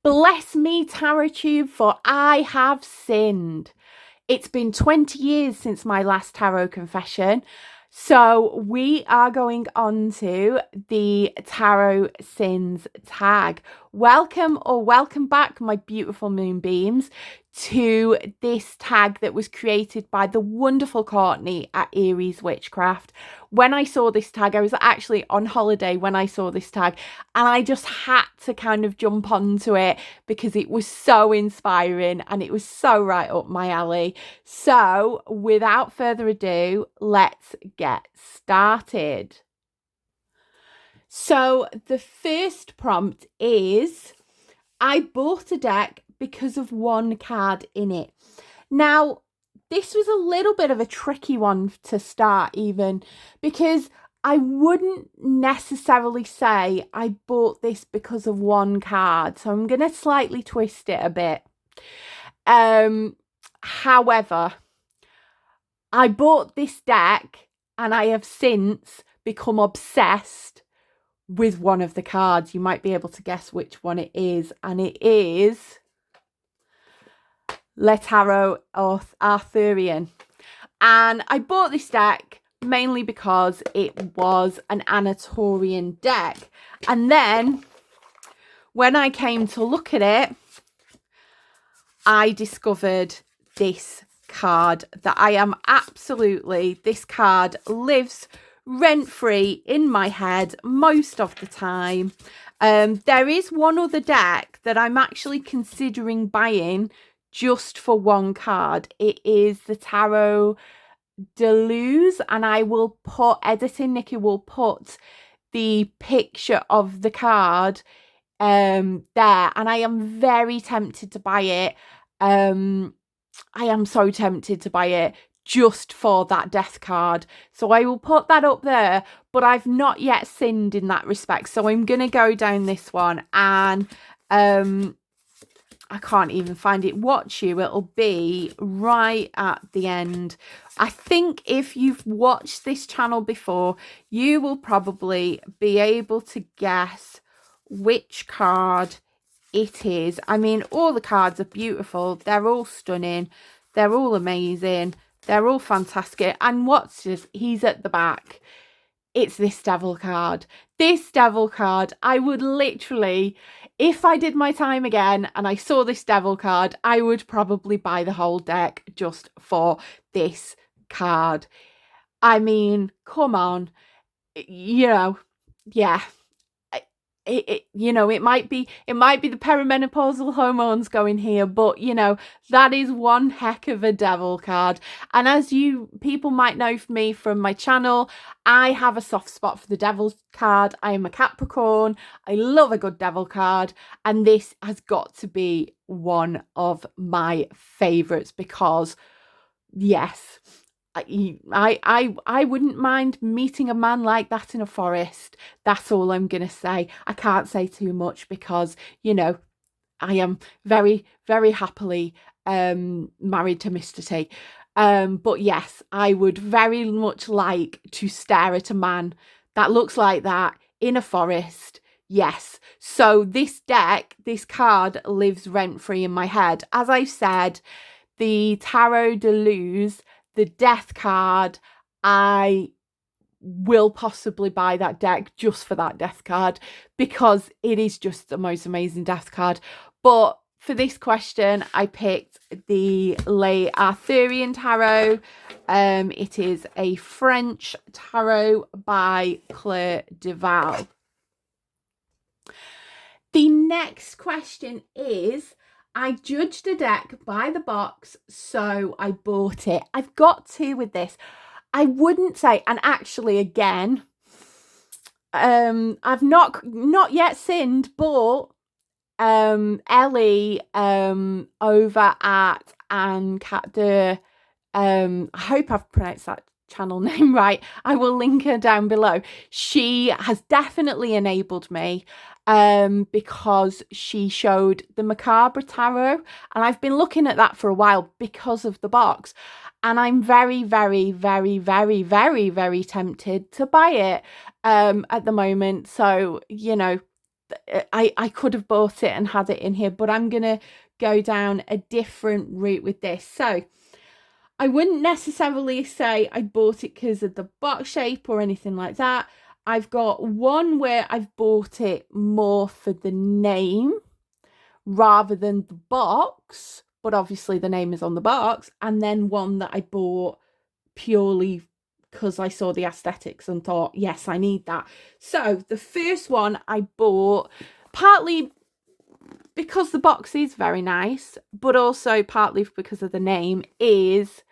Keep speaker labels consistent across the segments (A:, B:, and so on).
A: Bless me, tarot tube, for I have sinned. It's been 20 years since my last tarot confession. So we are going on to the Tarot Sins tag. Welcome back, my beautiful Moonbeams, to this tag that was created by the wonderful Courtney at Aries Witchcraft. When I saw this tag, I was actually on holiday when I saw this tag, and I just had to kind of jump onto it because it was so inspiring and it was so right up my alley. So without further ado, let's get started. So the first prompt is, I bought a deck because of one card in it. Now, this was a little bit of a tricky one to start even, because I wouldn't necessarily say I bought this because of one card. So I'm going to slightly twist it a bit. However, I bought this deck and I have since become obsessed with one of the cards. You might be able to guess which one it is, and it is Le Tarot Arthurian. And I bought this deck mainly because it was an Anatolian deck. And then when I came to look at it, I discovered this card that I am absolutely, this card lives rent-free in my head most of the time. There is one other deck that I'm actually considering buying just for one card. It is the Tarot de Luz, and I will put, editing Nikki will put the picture of the card there, and I am very tempted to buy it. I am so tempted to buy it just for that death card. So I will put that up there, but I've not yet sinned in that respect. So I'm going to go down this one, and I can't even find it. Watch you. It'll be right at the end. I think if you've watched this channel before, you will probably be able to guess which card it is. I mean, all the cards are beautiful. They're all stunning. They're all amazing. They're all fantastic. And what's just, he's at the back. It's this devil card. This devil card, I would literally, if I did my time again and I saw this devil card, I would probably buy the whole deck just for this card. I mean, come on. You know, yeah. You know, it might be the perimenopausal hormones going here, but you know, that is one heck of a devil card. And as you people might know me from my channel, I have a soft spot for the devil card. I am a Capricorn. I love a good devil card, and this has got to be one of my favorites because yes, I wouldn't mind meeting a man like that in a forest. That's all I'm going to say. I can't say too much because, you know, I am very, very happily married to Mr. T. But yes, I would very much like to stare at a man that looks like that in a forest. Yes. So this deck, this card lives rent-free in my head. As I said, the Tarot de Luz, the death card, I will possibly buy that deck just for that death card because it is just the most amazing death card. But for this question, I picked the Le Arthurian Tarot. It is a French tarot by Claire Duval. The next question is, I judged a deck by the box, so I bought it. I've got to with this. I wouldn't say, and actually again, I've not yet sinned, but Ellie over at Anne I hope I've pronounced that channel name right. I will link her down below. She has definitely enabled me because she showed the Macabre Tarot, and I've been looking at that for a while because of the box, and I'm very, very, very, very, very, very tempted to buy it at the moment. So, you know, I could have bought it and had it in here, but I'm going to go down a different route with this. So I wouldn't necessarily say I bought it because of the box shape or anything like that. I've got one where I've bought it more for the name rather than the box, but obviously the name is on the box, and then one that I bought purely because I saw the aesthetics and thought, yes, I need that. So the first one I bought partly because the box is very nice, but also partly because of the name, is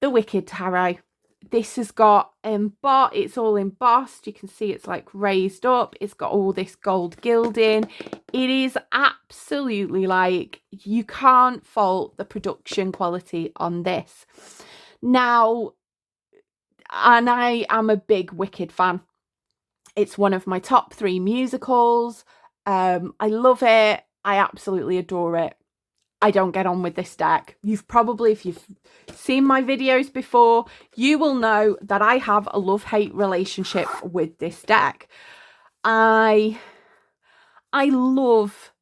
A: the Wicked Tarot. This has got it's all embossed. You can see it's like raised up. It's got all this gold gilding. It is absolutely like, you can't fault the production quality on this. Now, and I am a big Wicked fan. It's one of my top 3 musicals. I love it. I absolutely adore it. I don't get on with this deck. If you've seen my videos before, you will know that I have a love-hate relationship with this deck. I love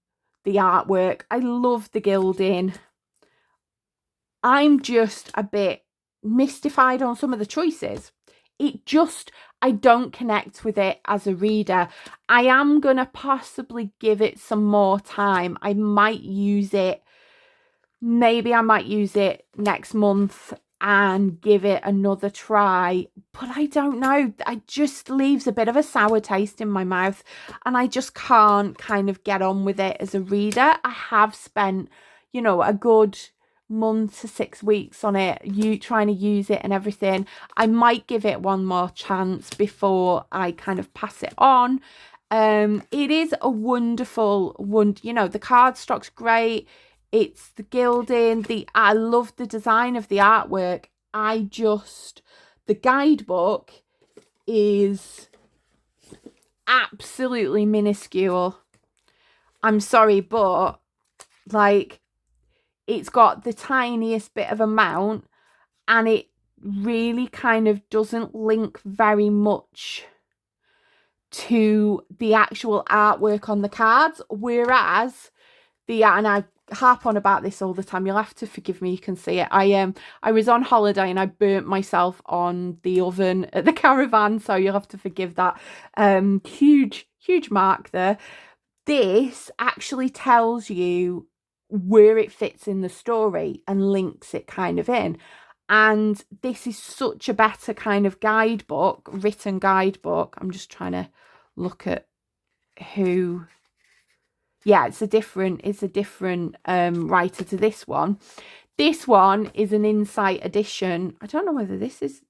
A: the artwork. I love the gilding. I'm just a bit mystified on some of the choices. I don't connect with it as a reader. I am going to possibly give it some more time. I might use it next month and give it another try, but I don't know. It just leaves a bit of a sour taste in my mouth, and I just can't kind of get on with it as a reader. I have spent, a good month to 6 weeks on it, trying to use it and everything. I might give it one more chance before I kind of pass it on. It is a wonderful one. The cardstock's great. It's the gilding. I love the design of the artwork. The guidebook is absolutely minuscule. I'm sorry, but like, it's got the tiniest bit of amount, and it really kind of doesn't link very much to the actual artwork on the cards. Whereas and I harp on about this all the time, you'll have to forgive me, you can see it. I was on holiday and I burnt myself on the oven at the caravan, so you'll have to forgive that. Huge mark there. This actually tells you where it fits in the story and links it kind of in. And this is such a better kind of written guidebook. I'm just trying to look at who. Yeah, it's a different writer to this one. This one is an Insight edition. I don't know whether this is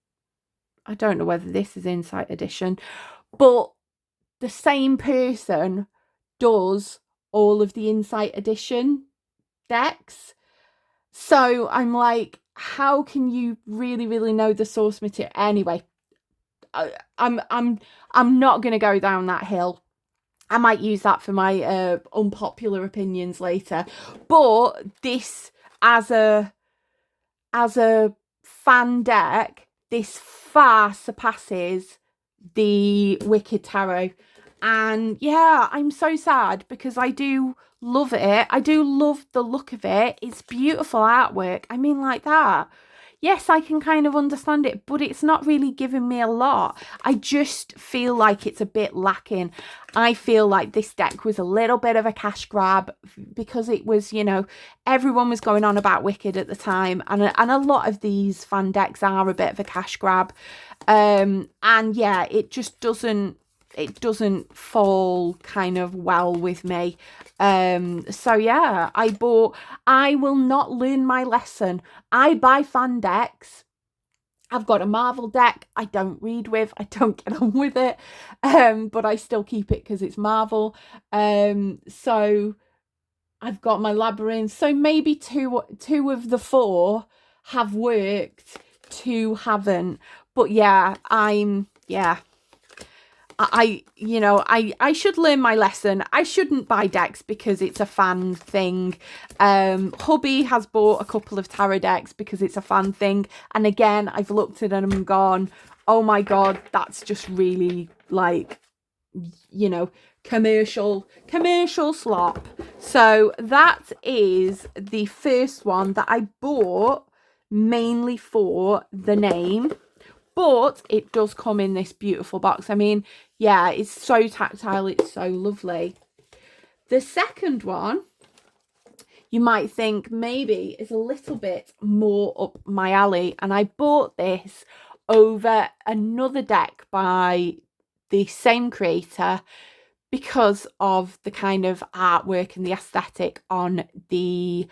A: Insight edition, but the same person does all of the Insight edition decks. So I'm like, how can you really know the source material? Anyway, I'm not going to go down that hill. I might use that for my unpopular opinions later. But this, as a fan deck, this far surpasses the Wicked Tarot. And yeah, I'm so sad because I do love it. I do love the look of it. It's beautiful artwork. I mean, like that. Yes, I can kind of understand it, but it's not really giving me a lot. I just feel like it's a bit lacking. I feel like this deck was a little bit of a cash grab because it was, everyone was going on about Wicked at the time. And a lot of these fan decks are a bit of a cash grab. And yeah, it just doesn't fall kind of well with me. So yeah, I will not learn my lesson. I buy fan decks. I've got a Marvel deck I don't read with. I don't get on with it. But I still keep it because it's Marvel. So I've got my Labyrinth. So maybe two of the 4 have worked, 2 haven't. But yeah, I should learn my lesson. I shouldn't buy decks because it's a fan thing. Hubby has bought a couple of tarot decks because it's a fan thing. And again, I've looked at them and gone, oh my God, that's just really like you know, commercial slop. So that is the first one that I bought mainly for the name, but it does come in this beautiful box. I mean, yeah, it's so tactile, it's so lovely. The second one, you might think maybe is a little bit more up my alley, and I bought this over another deck by the same creator because of the kind of artwork and the aesthetic on the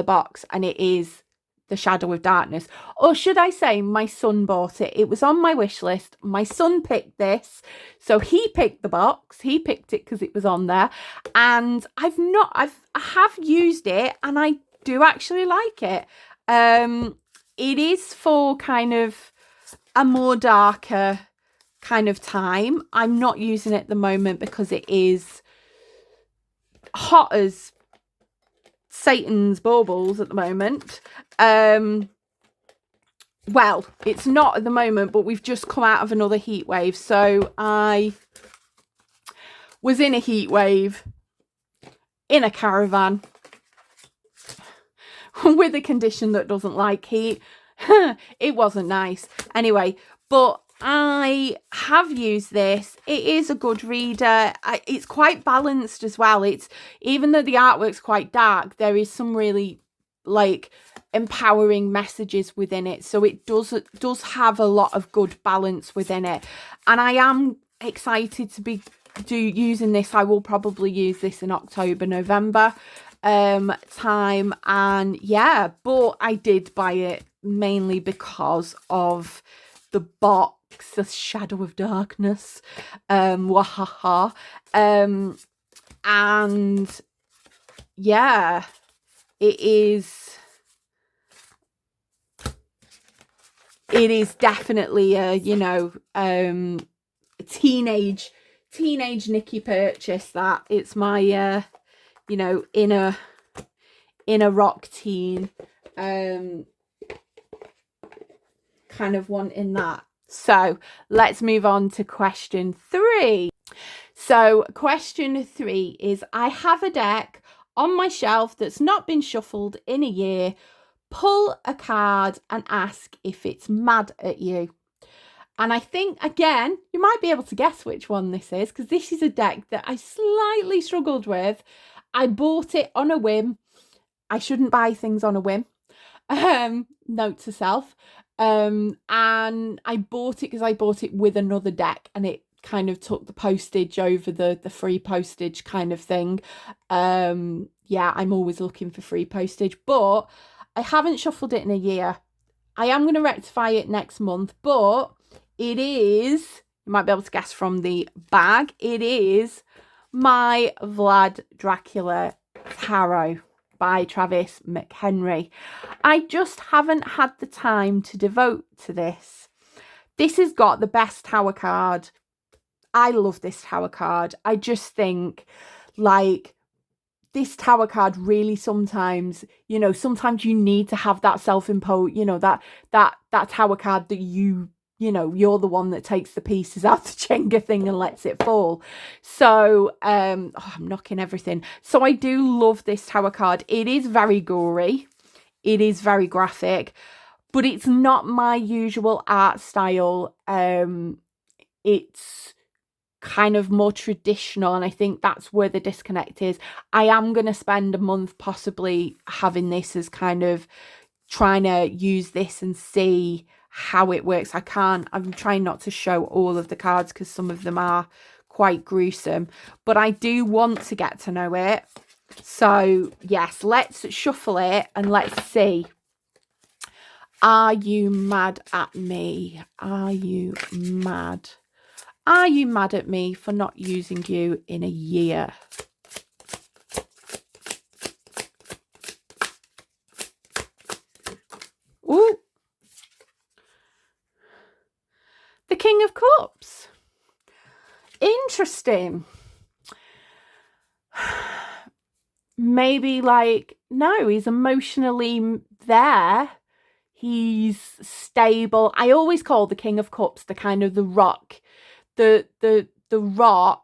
A: box, and it is the Shadow of Darkness. Or should I say, my son bought it. It was on my wish list. My son picked this. So he picked the box. He picked it because it was on there. And I have used it, and I do actually like it. It is for kind of a more darker kind of time. I'm not using it at the moment because it is hot as Satan's baubles at the moment. Well, it's not at the moment, but we've just come out of another heat wave. So I was in a heat wave in a caravan with a condition that doesn't like heat. It wasn't nice. Anyway, but I have used this. It is a good reader. It's quite balanced as well. It's, even though the artwork's quite dark, there is some really like empowering messages within it. So it does have a lot of good balance within it. And I am excited to be using this. I will probably use this in October, November time. And yeah, but I did buy it mainly because of the box, the Shadow of Darkness. Wahaha. And yeah, it is definitely a, you know, teenage Nikki purchase. That it's my you know, inner rock teen kind of wanting that. So let's move on to question 3. So question 3 is, I have a deck on my shelf that's not been shuffled in a year. Pull a card and ask if it's mad at you. And I think, again, you might be able to guess which one this is, because this is a deck that I slightly struggled with. I bought it on a whim. I shouldn't buy things on a whim. Note to self. And I bought it because I bought it with another deck, and it kind of took the postage over the free postage kind of thing. Yeah, I'm always looking for free postage, but I haven't shuffled it in a year. I am going to rectify it next month, but it is, you might be able to guess from the bag, it is my Vlad Dracula Tarot by Travis McHenry. I just haven't had the time to devote to this. This has got the best tower card. I love this tower card. I just think, like, this tower card really sometimes, you know, sometimes you need to have that self-imposed, you know, that tower card that you know, you're the one that takes the pieces out the Jenga thing and lets it fall. So, I'm knocking everything. So I do love this tower card. It is very gory. It is very graphic, but it's not my usual art style. It's kind of more traditional, and I think that's where the disconnect is. I am going to spend a month possibly having this as kind of trying to use this and see how it works. I'm trying not to show all of the cards because some of them are quite gruesome, but I do want to get to know it. So yes, let's shuffle it and let's see. Are you mad at me? Are you mad? Are you mad at me for not using you in a year? Ooh. The King of Cups. Interesting. Maybe like, no, he's emotionally there. He's stable. I always call the King of Cups the kind of the rock the rock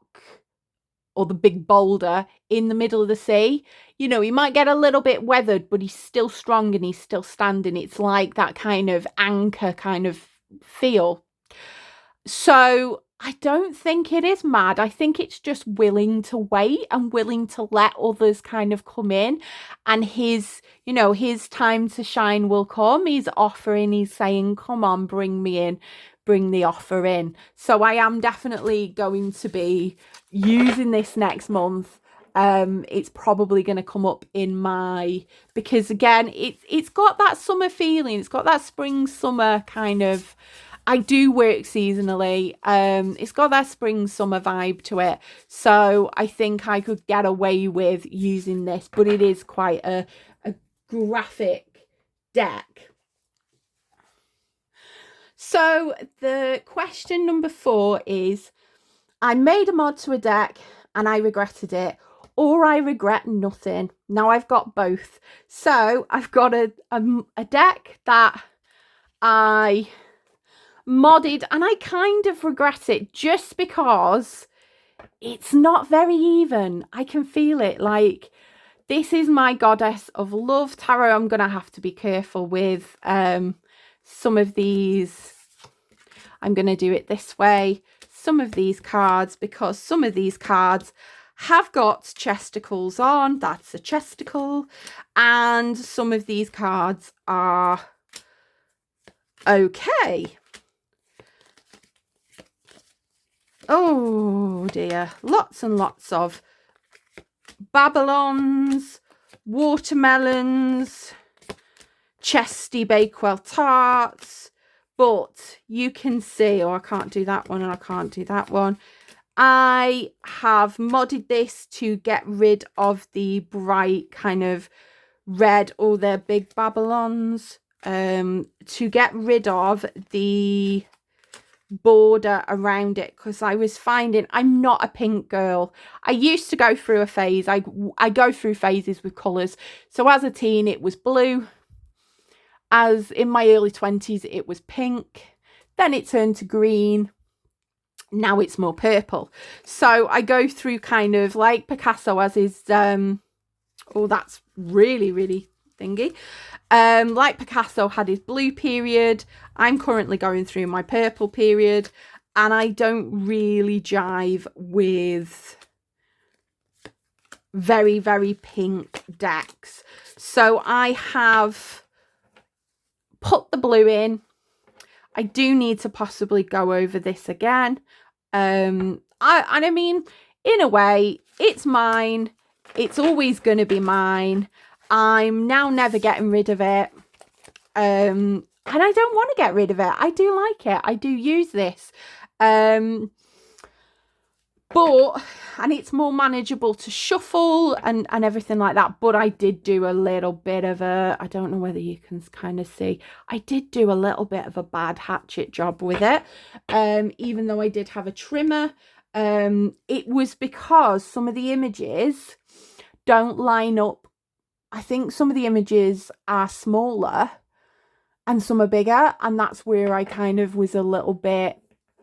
A: or the big boulder in the middle of the sea. You know, he might get a little bit weathered, but he's still strong and he's still standing. It's like that kind of anchor kind of feel. So I don't think it is mad. I think it's just willing to wait and willing to let others kind of come in, and his, you know, his time to shine will come. He's offering, he's saying, come on, bring me in, bring the offer in. So I am definitely going to be using this next month. It's probably going to come up in my, because again, it's got that summer feeling. It's got that spring, summer kind of, I do work seasonally. It's got that spring summer vibe to it. So I think I could get away with using this, but it is quite a graphic deck. So the question number 4 is, I made a mod to a deck and I regretted it, or I regret nothing. Now I've got both. So I've got a deck that I modded and I kind of regret it just because it's not very even. I can feel it. Like, this is my Goddess of Love tarot. I'm gonna have to be careful with some of these. I'm gonna do it this way. Some of these cards, because some of these cards have got chesticles on. That's a chesticle. And some of these cards are okay. Oh dear, lots and lots of Babylons, watermelons, chesty Bakewell tarts, but you can see, oh, I can't do that one and I can't do that one. I have modded this to get rid of the bright kind of red, or their big Babylons, to get rid of the border around it, because I was finding I'm not a pink girl. I used to go through a phase. I go through phases with colours. So as a teen it was blue, as in my early 20s it was pink, then it turned to green, now it's more purple. So I go through kind of like Picasso as his oh, that's really thingy. Like Picasso had his blue period, I'm currently going through my purple period, and I don't really jive with very pink decks. So I have put the blue in. I do need to possibly go over this again. I mean, in a way, it's mine. It's always going to be mine. I'm now never getting rid of it. And I don't want to get rid of it. I do like it. I do use this. And it's more manageable to shuffle and everything like that. But I did do a little bit of a, I don't know whether you can kind of see, I did do a little bit of a bad hatchet job with it. Even though I did have a trimmer. It was because some of the images don't line up. I think some of the images are smaller and some are bigger, and that's where I kind of was a little bit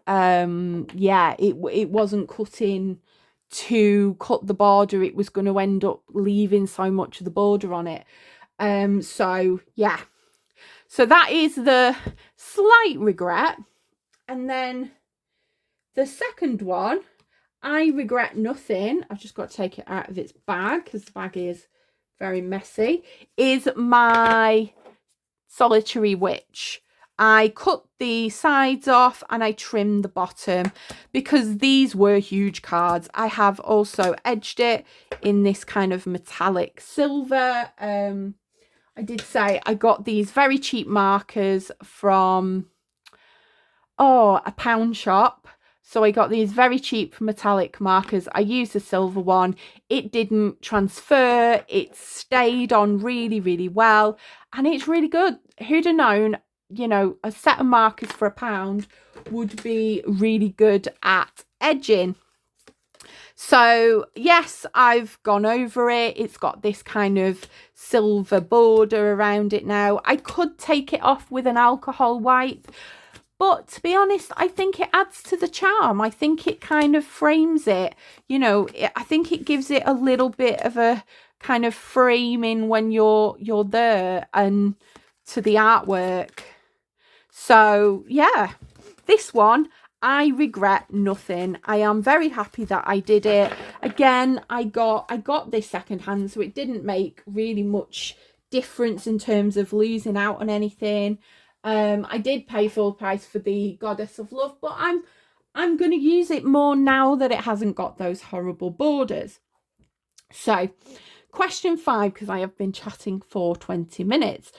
A: yeah, it wasn't cutting to cut the border. It was going to end up leaving so much of the border on it. So yeah, so that is the slight regret. And then the second one, I regret nothing. I've just got to take it out of its bag because the bag is very messy, is my Solitary Witch. I cut the sides off and I trimmed the bottom because these were huge cards. I have also edged it in this kind of metallic silver. I did say I got these very cheap markers from a pound shop. So I got these very cheap metallic markers. I used the silver one. It didn't transfer. It stayed on really well. And it's really good. Who'd have known, you know, a set of markers for £1 would be really good at edging. So yes, I've gone over it. It's got this kind of silver border around it now. I could take it off with an alcohol wipe, But to be honest, I think it adds to the charm. I think it kind of frames it, you know, I think it gives it a little bit of a kind of framing when you're there and to the artwork. So yeah, this one, I regret nothing. I am very happy that I did it. Again, I got this secondhand, so it didn't make really much difference in terms of losing out on anything. I did pay full price for the Goddess of Love, but I'm going to use it more now that it hasn't got those horrible borders. So, question 5, because I have been chatting for 20 minutes.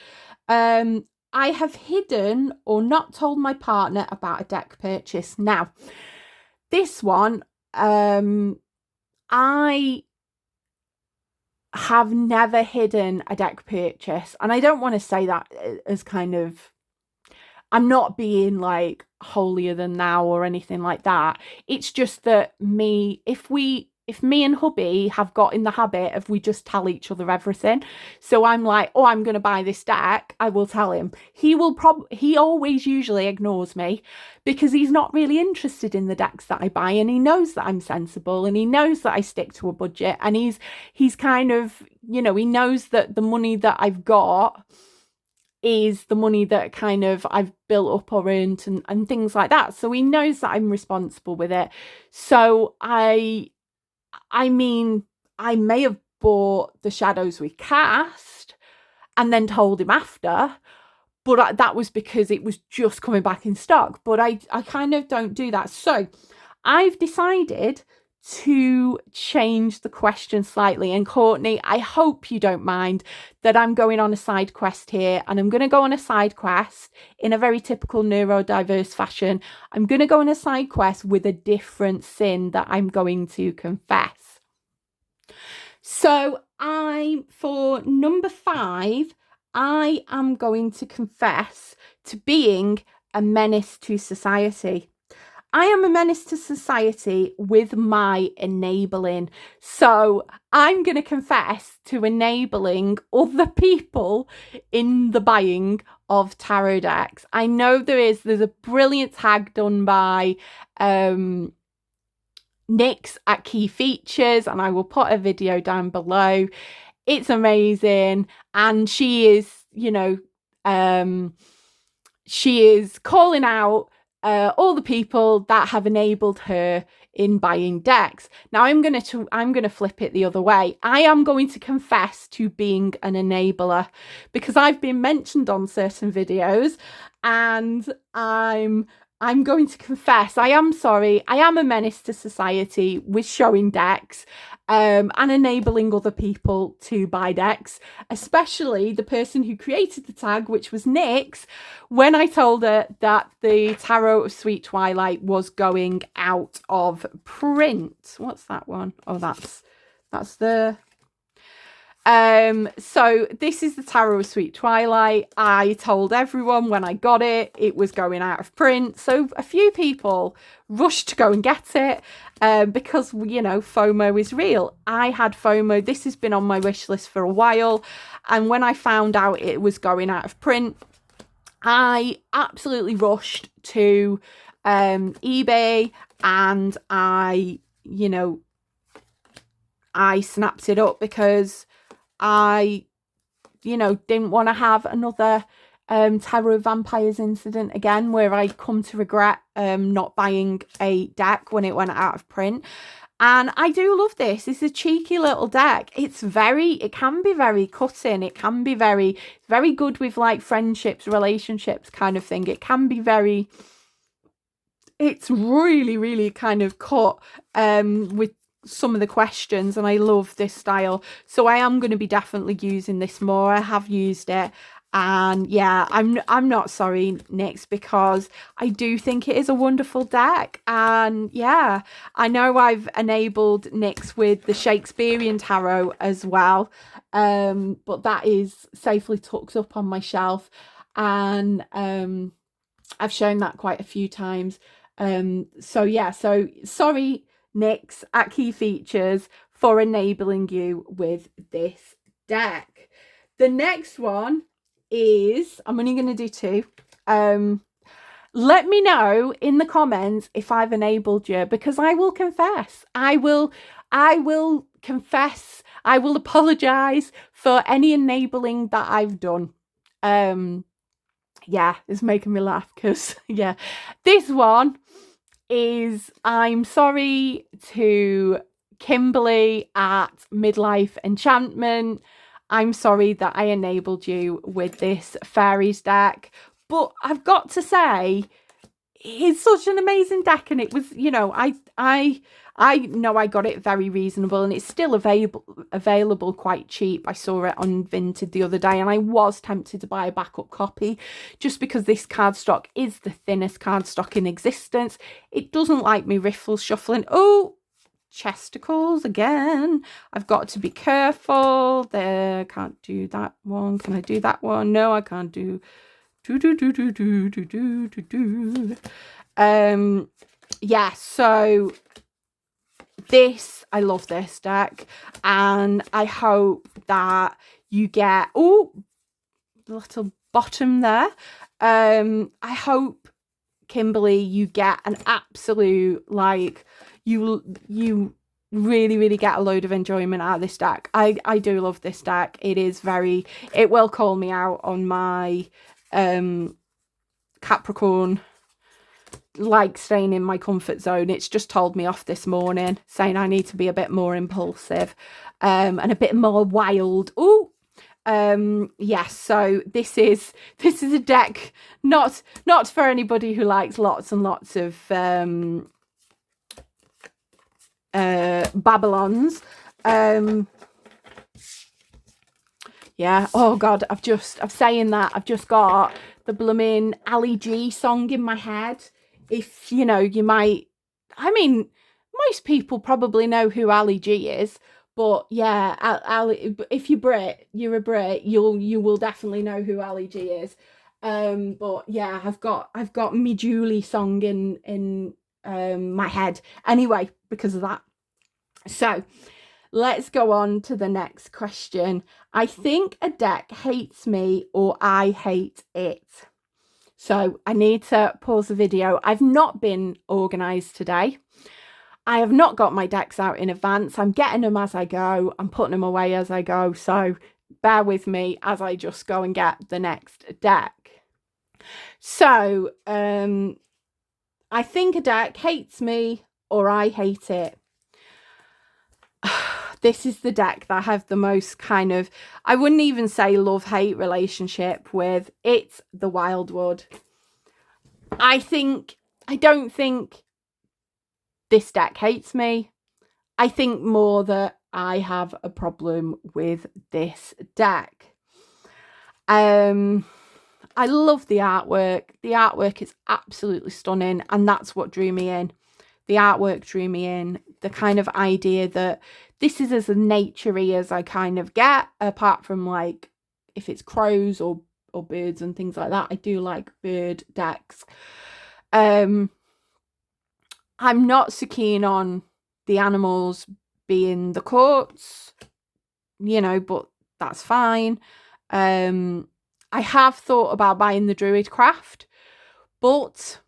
A: I have hidden or not told my partner about a deck purchase. Now, this one, I have never hidden a deck purchase. And I don't want to say that as kind of, I'm not being like holier than thou or anything like that. It's just that if me and hubby have got in the habit of we just tell each other everything. So I'm like, oh, I'm going to buy this deck. I will tell him. He always usually ignores me because he's not really interested in the decks that I buy. And he knows that I'm sensible and he knows that I stick to a budget. And he's kind of, you know, he knows that the money that I've got is the money that kind of I've built up or earned and things like that. So he knows that I'm responsible with it. So I mean, I may have bought the Shadows We Cast and then told him after, but that was because it was just coming back in stock. But I kind of don't do that. So I've decided to change the question slightly. And Courtney, I hope you don't mind that I'm going on a side quest here, and I'm going to go on a side quest in a very typical neurodiverse fashion. I'm going to go on a side quest with a different sin that I'm going to confess. So for number 5, I am going to confess to being a menace to society. I am a menace to society with my enabling. So I'm going to confess to enabling other people in the buying of tarot decks. I know there's a brilliant tag done by Nyx at Key Features, and I will put a video down below. It's amazing. And she is, you know, she is calling out all the people that have enabled her in buying decks. Now I'm going to flip it the other way. I am going to confess to being an enabler because I've been mentioned on certain videos, and I'm going to confess I am sorry. I am a menace to society with showing decks and enabling other people to buy decks, especially the person who created the tag, which was Nyx, when I told her that the Tarot of Sweet Twilight was going out of print. What's that one? Oh, that's the... So this is the Tarot of Sweet Twilight. I told everyone when I got it, it was going out of print. So a few people rushed to go and get it because, you know, FOMO is real. I had FOMO. This has been on my wish list for a while. And when I found out it was going out of print, I absolutely rushed to eBay, and I snapped it up because I, you know, didn't want to have another Tarot of Vampires incident again, where I come to regret not buying a deck when it went out of print. And I do love this. It's a cheeky little deck. It can be very cutting. It can be very good with like friendships, relationships kind of thing. It can be it's really, really kind of cut with some of the questions, and I love this style. So I am going to be definitely using this more. I have used it, and yeah, I'm not sorry, Nyx, because I do think it is a wonderful deck. And yeah, I know I've enabled Nyx with the Shakespearean tarot as well, but that is safely tucked up on my shelf, and I've shown that quite a few times. So yeah, so sorry, Nyx at Key Features, for enabling you with this deck. The next one is, I'm only going to do 2. let me know in the comments if I've enabled you, because I will confess. I will confess. I will apologize for any enabling that I've done. Yeah, it's making me laugh because, yeah, this one is, I'm sorry to Kimberly at Midlife Enchantment. I'm sorry that I enabled you with this fairies deck, but I've got to say, it's such an amazing deck, and it was, you know, I know I got it very reasonable, and it's still available quite cheap. I saw it on Vinted the other day, and I was tempted to buy a backup copy just because this cardstock is the thinnest cardstock in existence. It doesn't like me riffle shuffling. Oh, chesticles again. I've got to be careful. There, can't do that one. Can I do that one? No, I can't do. Yeah, so this, I love this deck, and I hope that you get, oh, the little bottom there. I hope, Kimberly, you get an absolute, like, you really get a load of enjoyment out of this deck. I do love this deck. It is very, it will call me out on my Capricorn, like, staying in my comfort zone. It's just told me off this morning, saying I need to be a bit more impulsive and a bit more wild. Oh, yes, so this is a deck not for anybody who likes lots and lots of Babylons. Yeah, oh god, I'm saying that, I've just got the blooming Ali G song in my head. If, you know, you might, I mean, most people probably know who Ali G is, but yeah, Ali, if you're a Brit, you will definitely know who Ali G is. But yeah, I've got me Julie song in my head anyway because of that. So let's go on to the next question. I think a deck hates me or I hate it. So I need to pause the video. I've not been organised today. I have not got my decks out in advance. I'm getting them as I go. I'm putting them away as I go. So bear with me as I just go and get the next deck. So I think a deck hates me or I hate it. This is the deck that I have the most kind of, I wouldn't even say love-hate relationship with. It's the Wildwood. I don't think this deck hates me. I think more that I have a problem with this deck. I love the artwork. The artwork is absolutely stunning, and that's what drew me in. The artwork drew me in. The kind of idea that this is as naturey as I kind of get, apart from, like, if it's crows or birds and things like that. I do like bird decks. I'm not so keen on the animals being the courts, you know, but that's fine. I have thought about buying the Druid Craft, but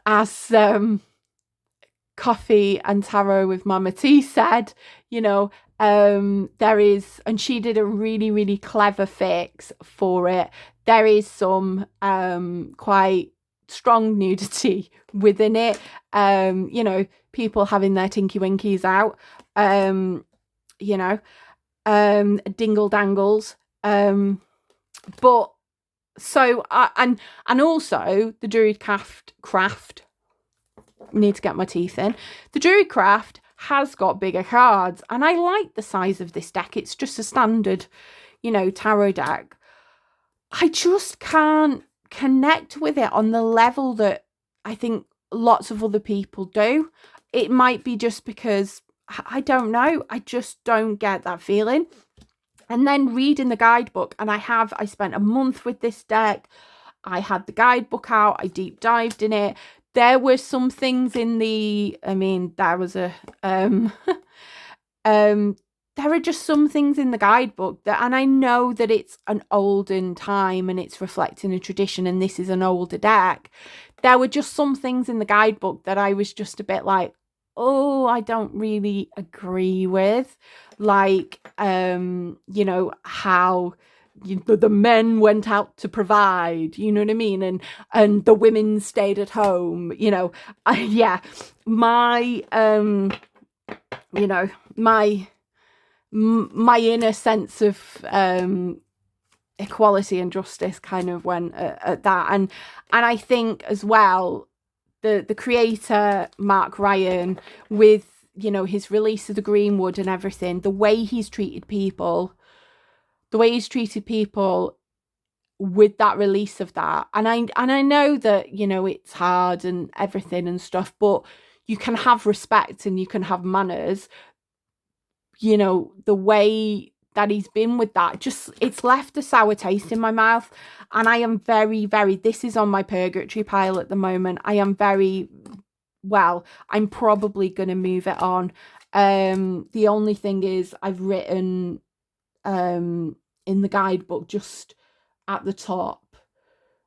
A: as Coffee and Tarot with Mama T said, you know, there is, and she did a really clever fix for it. There is some quite strong nudity within it. You know, people having their tinky winkies out, you know, dingle dangles. But so and also the Druid Craft. Need to get my teeth in. The Druid Craft has got bigger cards, and I like the size of this deck. It's just a standard, you know, tarot deck. I just can't connect with it on the level that I think lots of other people do. It might be just because, I don't know, I just don't get that feeling. And then reading the guidebook, and I spent a month with this deck. I had the guidebook out, I deep dived in it. There were some things in the, I mean, there was a, there there are just some things in the guidebook that, and I know that it's an olden time and it's reflecting a tradition and this is an older deck. There were just some things in the guidebook that I was just a bit like, oh, I don't really agree with. Like, you know, how the men went out to provide, you know what I mean? And the women stayed at home, you know. Yeah, my, you know, my inner sense of equality and justice kind of went at that. And I think as well, the creator, Mark Ryan, with, you know, his release of the Greenwood and everything, the way he's treated people with that release of that. And I know that, you know, it's hard and everything and stuff, but you can have respect and you can have manners. You know, the way that he's been with that, just, it's left a sour taste in my mouth. And I am very, very, this is on my purgatory pile at the moment. I am very, well, I'm probably going to move it on. The only thing is I've written in the guidebook just at the top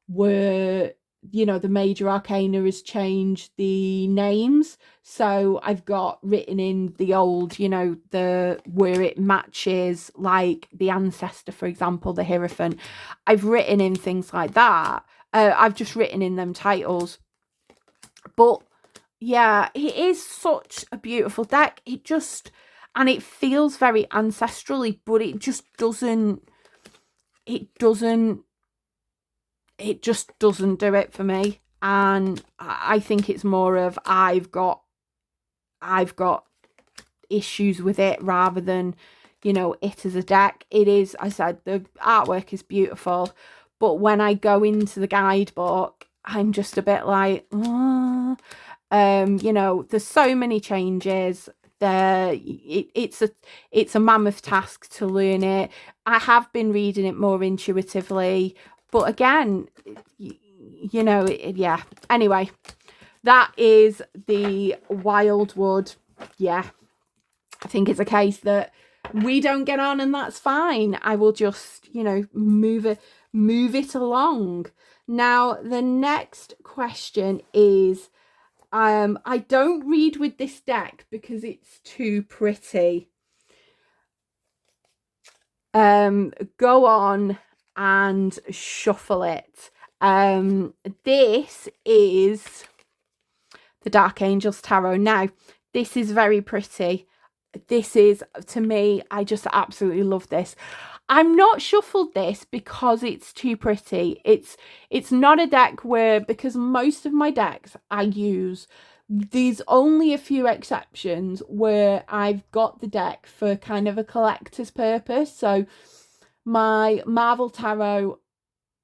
A: where, you know, the major arcana has changed the names. So I've got written in the old, you know, the where it matches, like the ancestor, for example, the Hierophant. I've written in things like that. I've just written in them titles. But yeah, it is such a beautiful deck. It just, and it feels very ancestrally, but it just doesn't do it for me. And I think it's more of I've got issues with it rather than, you know, it as a deck. It is, I said, the artwork is beautiful, but when I go into the guidebook, I'm just a bit like, oh. You know, there's so many changes. It's a mammoth task to learn it. I have been reading it more intuitively, but again, you know, yeah. Anyway, that is the Wildwood. Yeah, I think it's a case that we don't get on, and that's fine. I will just, you know, move it along. Now, the next question is, I don't read with this deck because it's too pretty. Go on and shuffle it. This is the Dark Angels Tarot. Now, this is very pretty. This is, to me, I just absolutely love this. I'm not shuffled this because it's too pretty. It's not a deck where, because most of my decks I use, there's only a few exceptions where I've got the deck for kind of a collector's purpose. So my Marvel Tarot,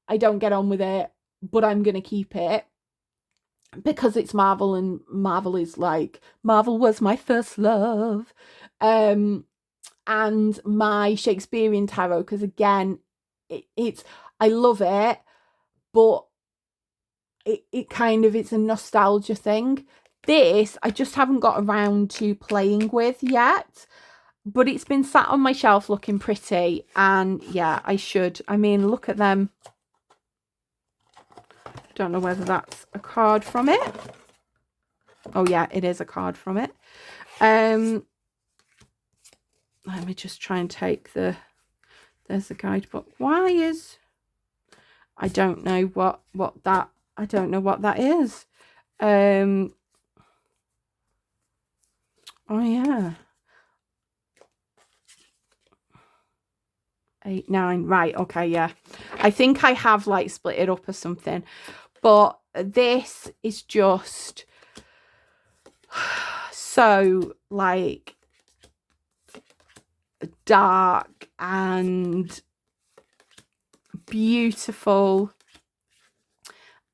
A: I don't get on with it, but I'm going to keep it because it's Marvel, and Marvel is like, Marvel was my first love. And my Shakespearean Tarot, because again, it's, I love it, but it kind of, it's a nostalgia thing. This, I just haven't got around to playing with yet, but it's been sat on my shelf looking pretty, and yeah, I should. I mean, look at them. Don't know whether that's a card from it. Oh yeah, it is a card from it. Let me just try and take there's the guidebook. Why is, I don't know what that, I don't know what that is. Oh yeah. 8, 9, right, okay, yeah. I think I have like split it up or something, but this is just so like dark and beautiful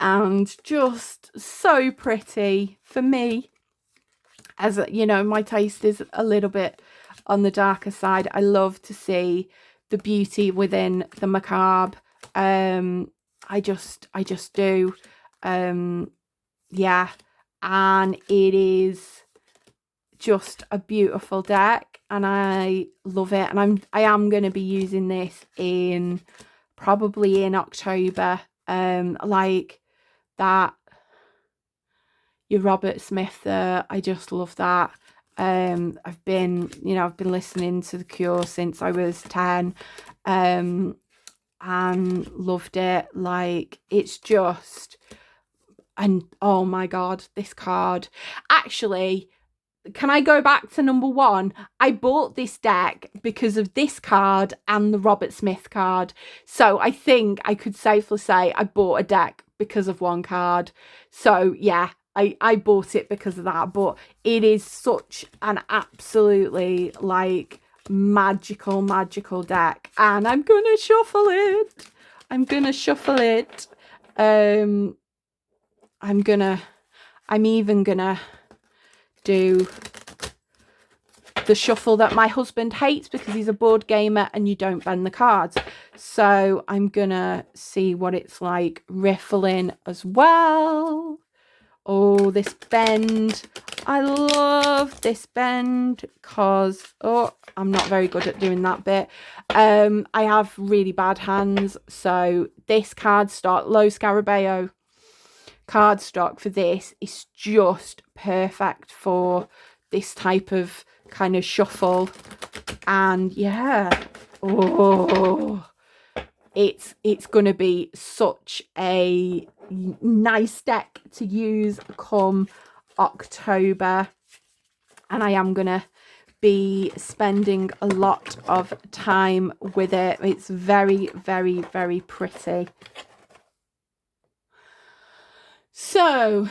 A: and just so pretty for me. As you know, my taste is a little bit on the darker side. I love to see the beauty within the macabre. I just do. Yeah, and it is just a beautiful deck, and I love it. And I am going to be using this probably in October. Like that, your Robert Smith there, I just love that. I've been listening to The Cure since I was 10, and loved it. Like, it's just, and oh my God, this card. Actually, can I go back to number one? I bought this deck because of this card and the Robert Smith card. So I think I could safely say I bought a deck because of one card. So yeah, I bought it because of that. But it is such an absolutely like magical deck. And I'm going to shuffle it. I'm even gonna do the shuffle that my husband hates because he's a board gamer and you don't bend the cards. So I'm gonna see what it's like riffling as well. Oh, this bend. I love this bend because, oh, I'm not very good at doing that bit. I have really bad hands. So this cardstock, Low Scarabeo cardstock for this is just perfect for this type of kind of shuffle. And yeah, oh, it's gonna be such a nice deck to use come October, and I am gonna be spending a lot of time with it. It's very pretty. So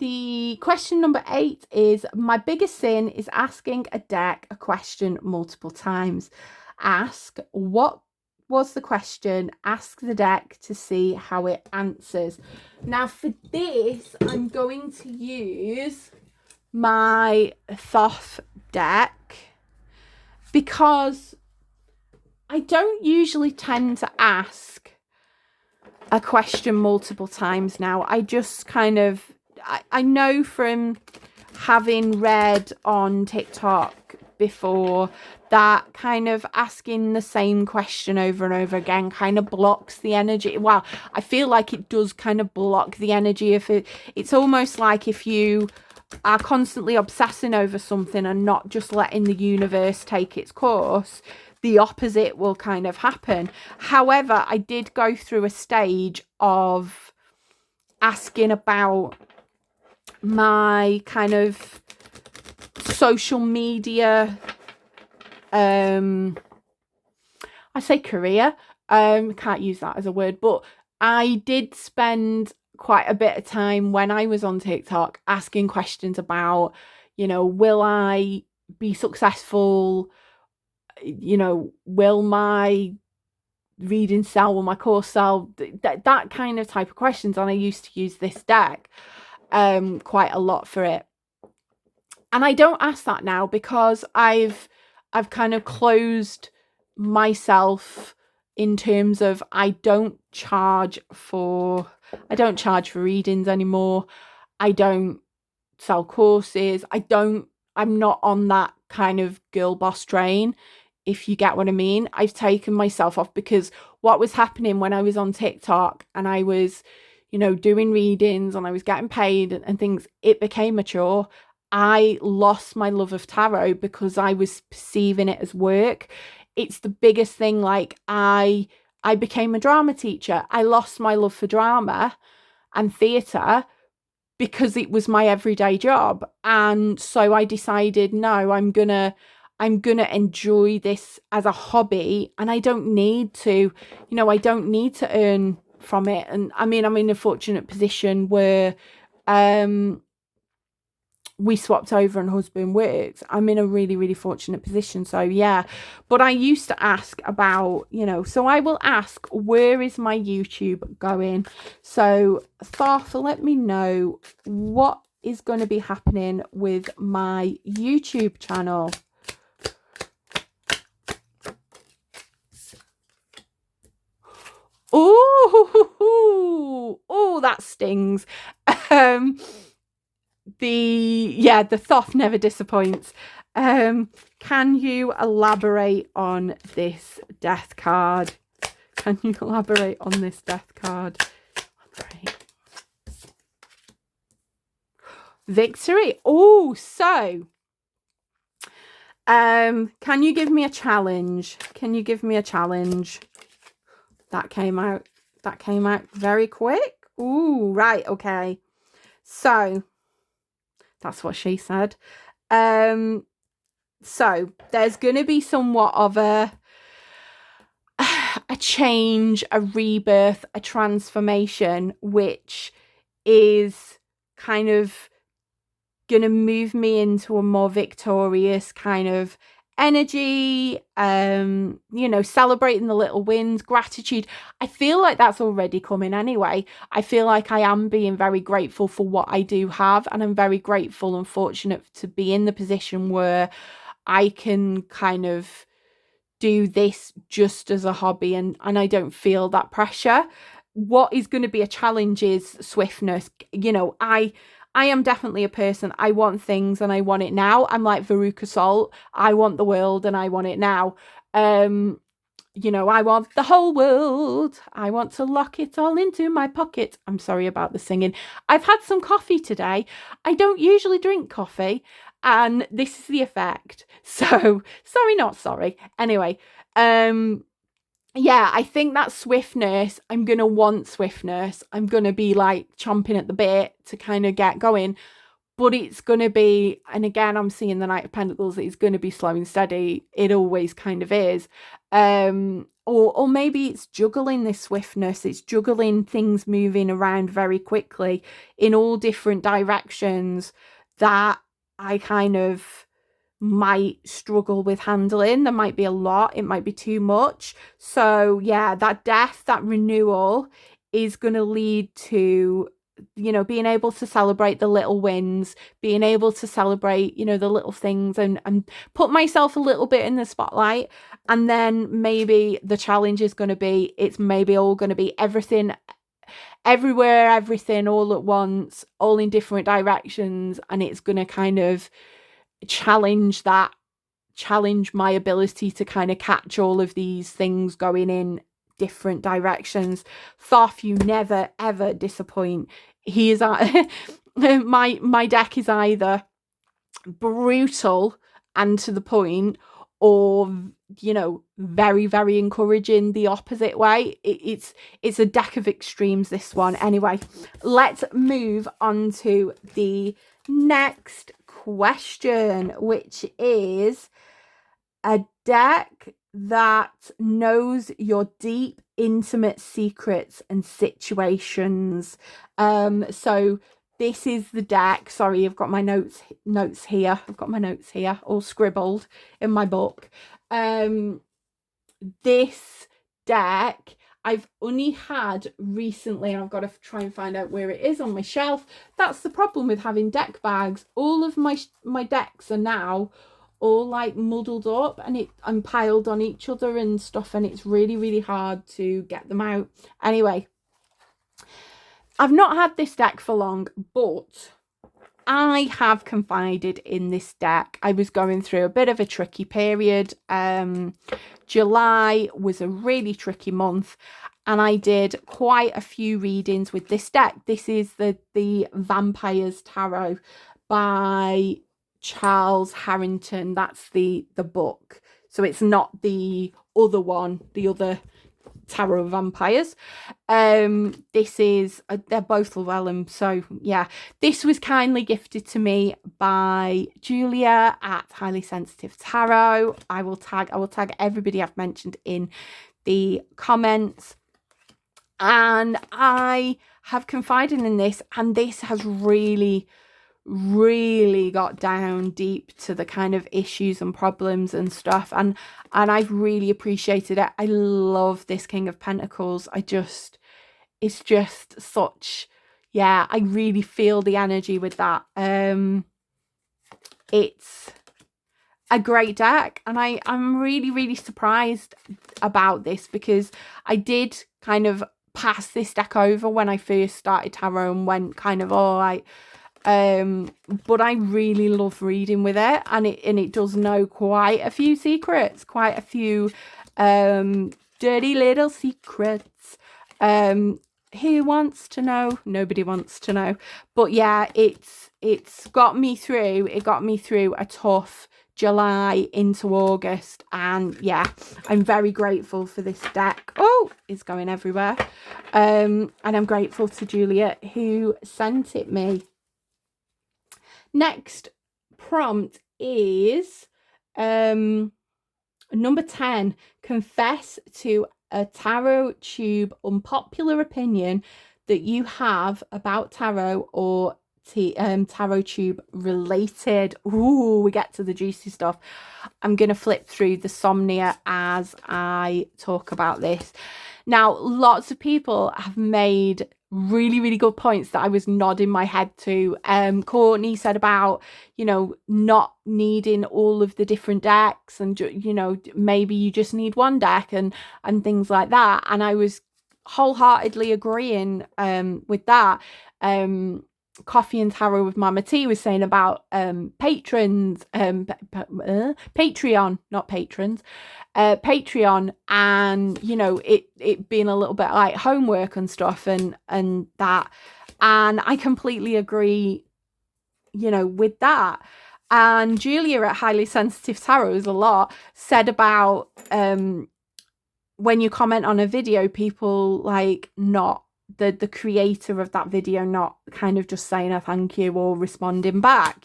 A: the question number 8 is, my biggest sin is asking a deck a question multiple times. Ask, what was the question? Ask the deck to see how it answers. Now for this, I'm going to use my Thoth deck because I don't usually tend to ask a question multiple times now. I just kind of, I know from having read on TikTok before that kind of asking the same question over and over again kind of blocks the energy. Well, I feel like it does kind of block the energy. If it's almost like if you are constantly obsessing over something and not just letting the universe take its course, the opposite will kind of happen. However, I did go through a stage of asking about my kind of social media, I say career, can't use that as a word, but I did spend quite a bit of time when I was on TikTok asking questions about, will I be successful? Will my reading sell? Will my course sell? That kind of type of questions. And I used to use this deck quite a lot for it. And I don't ask that now because I've kind of closed myself in terms of I don't charge for readings anymore. I don't sell courses. I'm not on that kind of girl boss train, if you get what I mean. I've taken myself off because what was happening when I was on TikTok and I was, doing readings and I was getting paid and things, it became mature. I lost my love of tarot because I was perceiving it as work. It's the biggest thing. Like I became a drama teacher. I lost my love for drama and theatre because it was my everyday job. And so I decided, no, I'm gonna enjoy this as a hobby, and I don't need to, I don't need to earn from it. And I mean, I'm in a fortunate position where we swapped over and husband works. I'm in a really fortunate position. So yeah, but I used to ask about, so I will ask, where is my YouTube going? So Thoth, let me know what is going to be happening with my YouTube channel. Oh, that stings. the Thoth never disappoints. Can you elaborate on this death card? Can you elaborate on this death card? Elaborate. Victory. Oh, so can you give me a challenge? Can you give me a challenge? That came out very quick. Ooh, right, okay. So that's what she said. So there's gonna be somewhat of a change, a rebirth, a transformation, which is kind of going to move me into a more victorious kind of energy, celebrating the little wins, gratitude. I feel like that's already coming anyway. I feel like I am being very grateful for what I do have, and I'm very grateful and fortunate to be in the position where I can kind of do this just as a hobby, and I don't feel that pressure. What is going to be a challenge is swiftness. I am definitely a person. I want things and I want it now. I'm like Veruca Salt. I want the world and I want it now. I want the whole world. I want to lock it all into my pocket. I'm sorry about the singing. I've had some coffee today. I don't usually drink coffee, and this is the effect. So, sorry, not sorry. Anyway, I think that swiftness, I'm going to want swiftness. I'm going to be like chomping at the bit to kind of get going. But it's going to be, and again, I'm seeing the Knight of Pentacles, it's going to be slow and steady. It always kind of is. Or maybe it's juggling this swiftness. It's juggling things moving around very quickly in all different directions that I kind of might struggle with handling. There might be a lot. It might be too much. So yeah, that death, that renewal is going to lead to being able to celebrate the little wins, being able to celebrate, the little things, and put myself a little bit in the spotlight. And then maybe the challenge is going to be, it's maybe all going to be everything, everywhere, everything all at once, all in different directions. And it's going to kind of challenge my ability to kind of catch all of these things going in different directions. Thoth, you never ever disappoint. He is my deck is either brutal and to the point, or very, very encouraging the opposite way. It's a deck of extremes, this one. Anyway, let's move on to the next question, which is a deck that knows your deep, intimate secrets and situations. So this is the deck. Sorry, I've got my notes here. I've got my notes here all scribbled in my book. This deck I've only had recently, and I've got to try and find out where it is on my shelf. That's the problem with having deck bags. All of my decks are now all like muddled up and piled on each other and stuff, and it's really, really hard to get them out. Anyway, I've not had this deck for long, but I have confided in this deck. I was going through a bit of a tricky period. July was a really tricky month, and I did quite a few readings with this deck. This is the Vampires Tarot by Charles Harrington. That's the book. So it's not the other one, the other Tarot of Vampires. This is they're both Llewellyn. So yeah, this was kindly gifted to me by Julia at Highly Sensitive Tarot. I will tag everybody I've mentioned in the comments, and I have confided in this, and this has really got down deep to the kind of issues and problems and stuff, and I've really appreciated it. I love this King of Pentacles. It's just such, yeah, I really feel the energy with that. It's a great deck, and I'm really surprised about this, because I did kind of pass this deck over when I first started tarot and went kind of all right. But I really love reading with it, and it does know quite a few secrets, quite a few dirty little secrets. Who wants to know? Nobody wants to know. But yeah, it's got me through. It got me through a tough July into August, and yeah, I'm very grateful for this deck. Oh, it's going everywhere. And I'm grateful to Juliet who sent it me. Next prompt is number 10. Confess to a tarot tube unpopular opinion that you have about tarot or tarot tube related. Ooh, we get to the juicy stuff. I'm going to flip through the Somnia as I talk about this. Now, lots of people have made really, really good points that I was nodding my head to. Courtney said about, not needing all of the different decks, and, maybe you just need one deck and things like that. And I was wholeheartedly agreeing with that. Coffee and Tarot with Mama T was saying about patrons, Patreon, not patrons, Patreon, and it being a little bit like homework and stuff, and that, and I completely agree, with that. And Julia at Highly Sensitive Tarots a lot said about when you comment on a video, people like not the creator of that video not kind of just saying a thank you or responding back.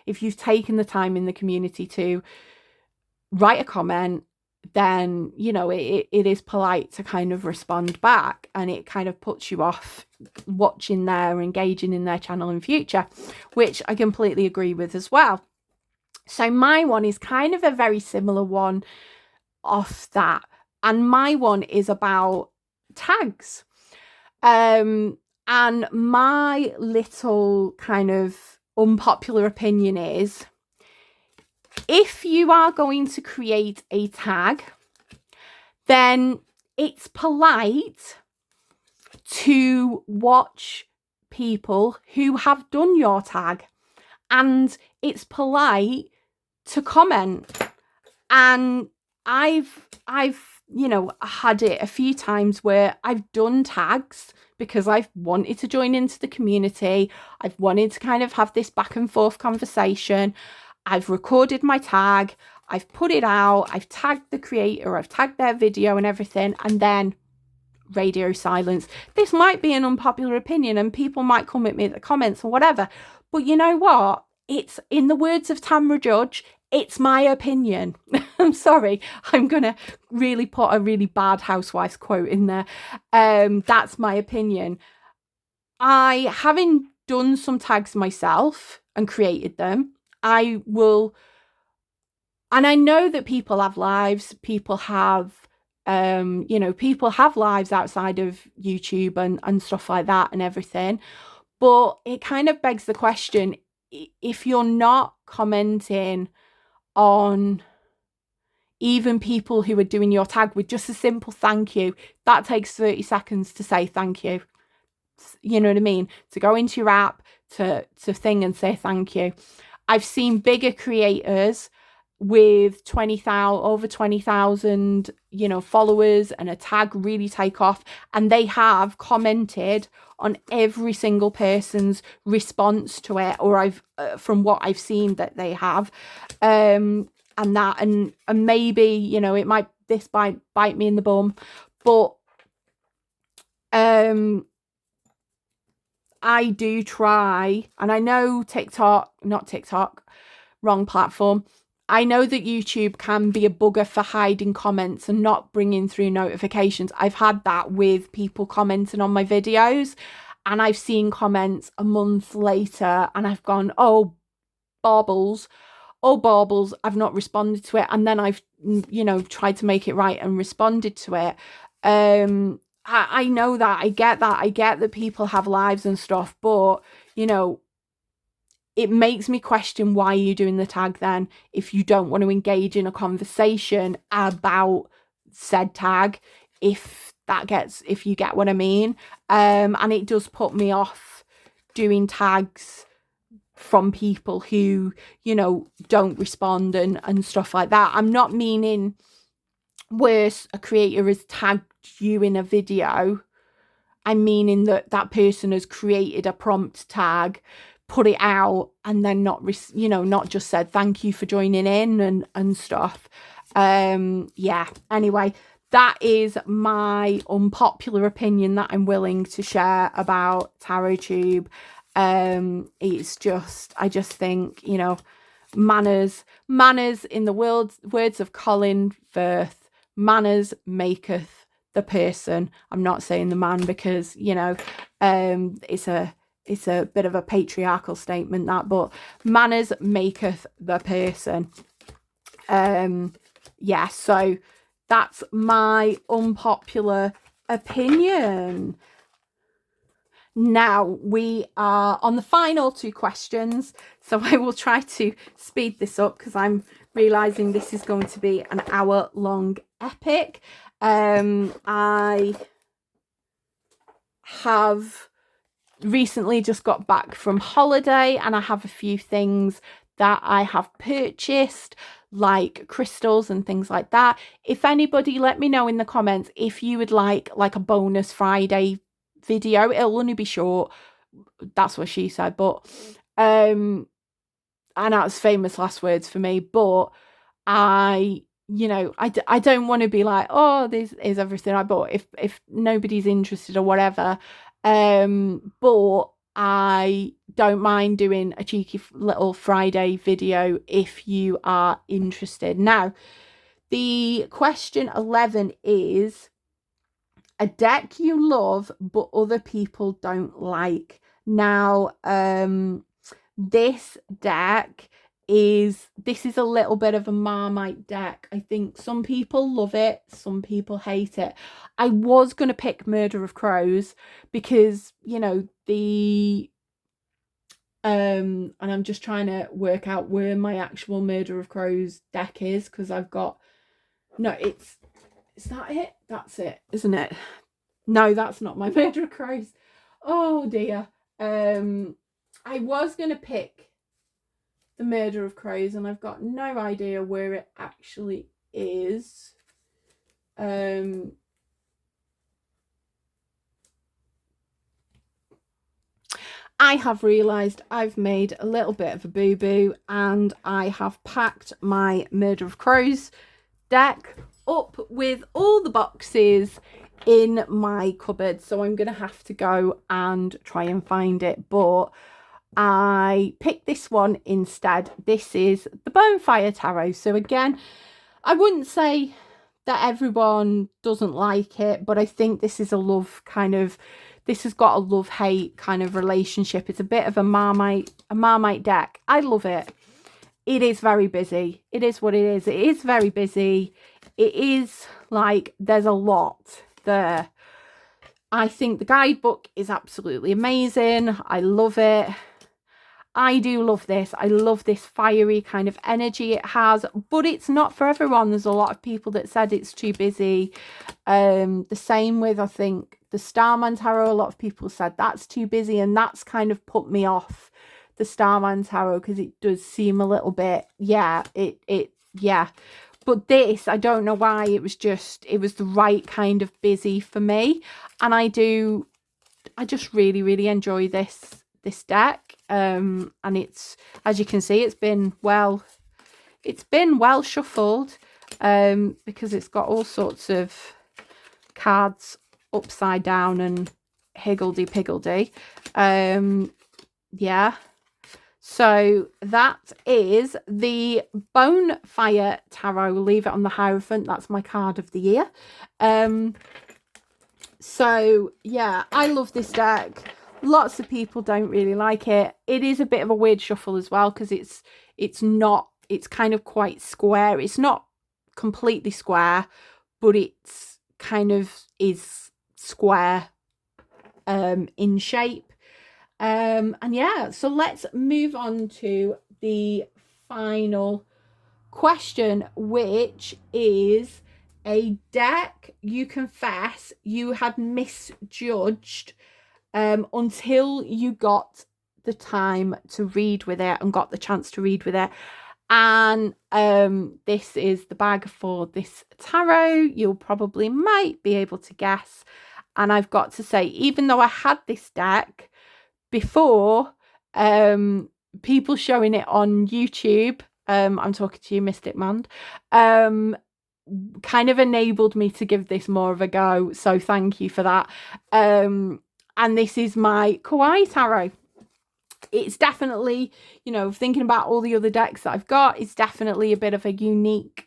A: If you've taken the time in the community to write a comment, then it is polite to kind of respond back, and it kind of puts you off watching their, engaging in their channel in future, which I completely agree with as well. So my one is kind of a very similar one off that, and my one is about tags. And my little kind of unpopular opinion is, if you are going to create a tag, then it's polite to watch people who have done your tag, and it's polite to comment. And I've had it a few times where I've done tags because I've wanted to join into the community. I've wanted to kind of have this back and forth conversation. I've recorded my tag, I've put it out, I've tagged the creator, I've tagged their video and everything, and then radio silence. This might be an unpopular opinion and people might come at me in the comments or whatever, but you know what? It's, in the words of Tamra Judge, it's my opinion. I'm sorry, I'm going to really put a really bad Housewives quote in there. That's my opinion. Having done some tags myself and created them, I will, and I know that people have lives, people have, people have lives outside of YouTube and stuff like that and everything. But it kind of begs the question, if you're not commenting on even people who are doing your tag with just a simple thank you, that takes 30 seconds to say thank you. You know what I mean? To go into your app, to thing and say thank you. I've seen bigger creators with over 20,000, followers and a tag really take off, and they have commented on every single person's response to it, or I've from what I've seen that they have, and maybe it might bite me in the bum, but I do try, and I know not TikTok, wrong platform. I know that YouTube can be a bugger for hiding comments and not bringing through notifications. I've had that with people commenting on my videos, and I've seen comments a month later and I've gone, oh, baubles, I've not responded to it. And then I've, tried to make it right and responded to it. I know that, I get that people have lives and stuff, but, it makes me question, why are you doing the tag then if you don't want to engage in a conversation about said tag, if you get what I mean. And it does put me off doing tags from people who, you know, don't respond and stuff like that. I'm not meaning where a creator has tagged you in a video. I'm meaning that that person has created a prompt tag, put it out, and then not just said thank you for joining in and stuff. Yeah, anyway, that is my unpopular opinion that I'm willing to share about TarotTube. It's just, I just think, you know, manners, in the words of Colin Firth, manners maketh the person. I'm not saying the man because, you know, it's a bit of a patriarchal statement, that, but manners maketh the person. Yeah, so that's my unpopular opinion. Now we are on the final 2 questions, so I will try to speed this up because I'm realizing this is going to be an hour-long epic. I have recently just got back from holiday and I have a few things that I have purchased, like crystals and things like that. If anybody, let me know in the comments if you would like a bonus Friday video. It'll only be short, that's what she said, but and that's famous last words for me, but I don't want to be like, oh, this is everything I bought if nobody's interested or whatever. But I don't mind doing a cheeky little Friday video if you are interested. Now, the question 11 is a deck you love but other people don't like. Now, this deck is a little bit of a Marmite deck. I think some people love it, some people hate it. I was going to pick Murder of Crows because, you know, and I'm just trying to work out where my actual Murder of Crows deck is, because I've got, no, is that it? That's it, isn't it? No, that's not my Murder of Crows. Oh dear. I was going to pick the Murder of Crows and I've got no idea where it actually is. I have realised I've made a little bit of a boo-boo and I have packed my Murder of Crows deck up with all the boxes in my cupboard, so I'm gonna have to go and try and find it, but I picked this one instead. This is the Bonfire Tarot. So again, I wouldn't say that everyone doesn't like it, but I think this is this has got a love-hate kind of relationship. It's a bit of a Marmite deck. I love it. It is very busy. It is what it is. It is very busy. It is like there's a lot there. I think the guidebook is absolutely amazing. I love it. I do love this. I love this fiery kind of energy it has, but it's not for everyone. There's a lot of people that said it's too busy. The same with, I think, the Starman Tarot. A lot of people said that's too busy, and that's kind of put me off the Starman Tarot because it does seem a little bit, yeah. But this, I don't know why, it was the right kind of busy for me, and I just really, really enjoy this deck. And it's, as you can see, it's been well shuffled, because it's got all sorts of cards upside down and higgledy-piggledy. Yeah, so that is the Bonfire Tarot. We'll leave it on the Hierophant. That's my card of the year. So yeah, I love this deck. Lots of people don't really like it. It is a bit of a weird shuffle as well, because it's kind of quite square. It's not completely square, but it's kind of is square in shape. And yeah, so let's move on to the final question, which is a deck you confess you had misjudged until you got the time to read with it and got the chance to read with it. And this is the bag for this tarot. You'll probably might be able to guess. And I've got to say, even though I had this deck before, people showing it on YouTube, I'm talking to you, Mystic Man, kind of enabled me to give this more of a go. So thank you for that. And this is my Kawaii Tarot. It's definitely, you know, thinking about all the other decks that I've got, it's definitely a bit of a unique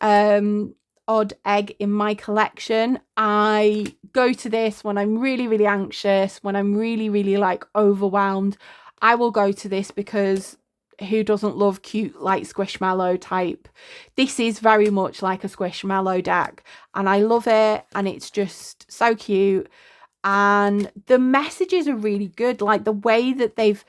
A: odd egg in my collection. I go to this when I'm really, really anxious, when I'm really, really like overwhelmed. I will go to this because who doesn't love cute, like Squishmallow type? This is very much like a Squishmallow deck, and I love it, and it's just so cute. And the messages are really good, like the way that they've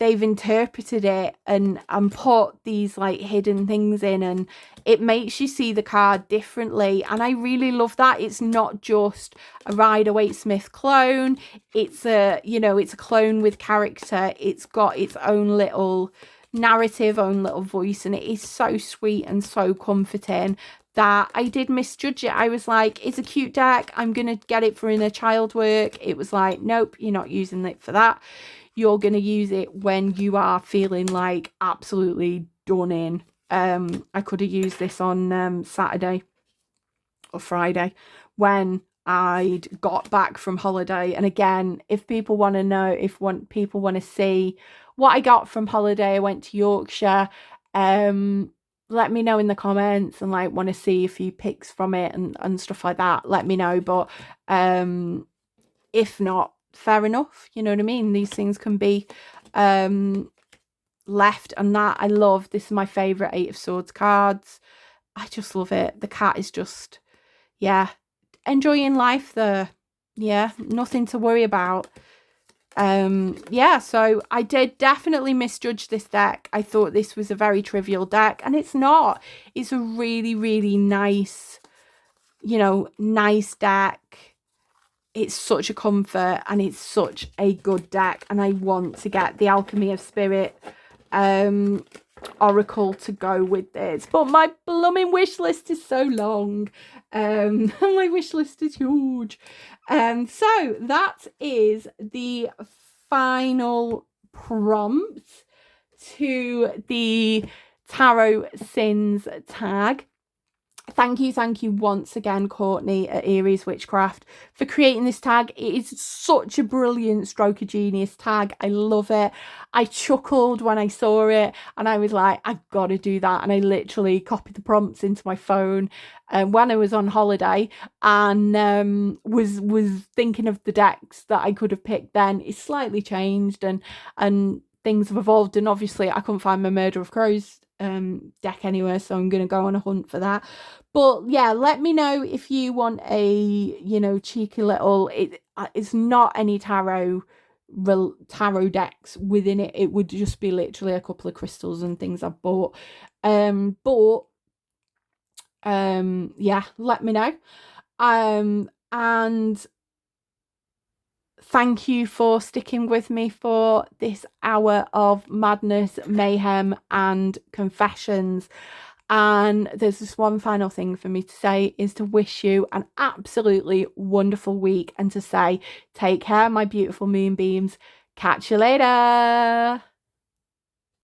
A: interpreted it and put these like hidden things in, and it makes you see the card differently. And I really love that. It's not just a Rider-Waite-Smith clone. It's a, you know, it's a clone with character. It's got its own little narrative, own little voice, and it is so sweet and so comforting that I did misjudge it. I was like, it's a cute deck, I'm gonna get it for inner child work. It was like, nope, you're not using it for that. You're gonna use it when you are feeling like absolutely done in. I could have used this on Saturday or Friday when I'd got back from holiday. And again, if people want to know, if people want to see what I got from holiday, I went to Yorkshire. Let me know in the comments, and like want to see a few pics from it and stuff like that. Let me know. But if not, fair enough. You know what I mean? These things can be left. And that I love. This is my favourite Eight of Swords cards. I just love it. The cat is just, yeah, enjoying life there. Yeah, nothing to worry about. Yeah, so I did definitely misjudge this deck. I thought this was a very trivial deck, and it's not. It's a really, really nice, you know, nice deck. It's such a comfort, and it's such a good deck, and I want to get the Alchemy of Spirit Oracle to go with this, but my blooming wish list is so long. My wish list is huge. So that is the final prompt to the Tarot Sins tag. Thank you once again, Courtney at Aries Witchcraft, for creating this tag. It is such a brilliant stroke of genius tag. I love it. I chuckled when I saw it, and I was like, I've got to do that. And I literally copied the prompts into my phone when I was on holiday, and was thinking of the decks that I could have picked then. It's slightly changed, and things have evolved, and obviously I couldn't find my Murder of Crows deck anywhere, so I'm gonna go on a hunt for that. But yeah, let me know if you want a, you know, cheeky little, it's not any tarot decks within it. It would just be literally a couple of crystals and things I've bought. Yeah, let me know. And thank you for sticking with me for this hour of madness, mayhem, and confessions. And there's just one final thing for me to say, is to wish you an absolutely wonderful week, and to say, take care, my beautiful moonbeams. Catch you later.